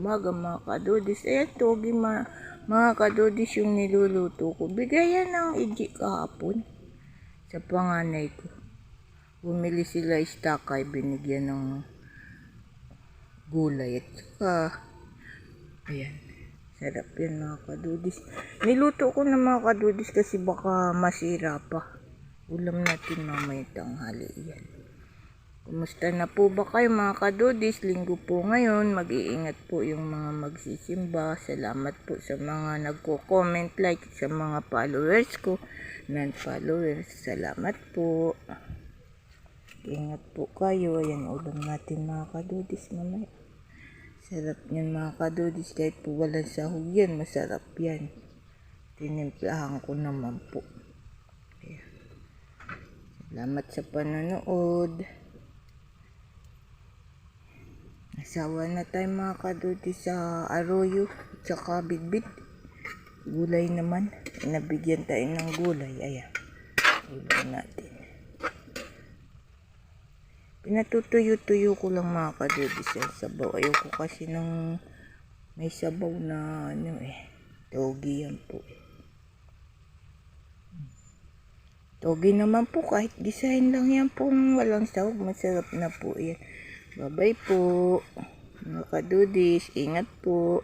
umaga mga kadudis. Ayan, togi mga kadudis yung niluluto ko. Bigayan ng iji kahapon sa panganay ko. Bumili sila istakay, binigyan ng gulay at saka ayan, sarap yan mga kadudis. Niluto ko na mga kadudis kasi baka masira pa. Ulam natin mamaya tanghali yan. Kumusta na po ba kayo mga kadudis? Linggo po ngayon, mag-iingat po yung mga magsisimba. Salamat po sa mga nagko-comment, like sa mga followers ko, non-followers. Salamat po. Ingat po kayo. Ayan, ulam natin mga kadudis mamaya. Sarap yan mga kadudis, kahit po walang sahog yan, masarap yan. Tinimplahan ko naman po. Ayan. Salamat sa panonood. Nasawa na tayo mga kadudis sa aroyo at saka bitbit. Gulay naman. Nabigyan tayo ng gulay. Ayan. Ulam natin. Pinatutuyo-tuyo ko lang mga kadudis ang sabaw. Ayoko kasi ng may sabaw na togi yan po. Togi naman po kahit gisahin lang yan po ng walang sahog. Masarap na po yan. Bye-bye po mga kadudis. Ingat po.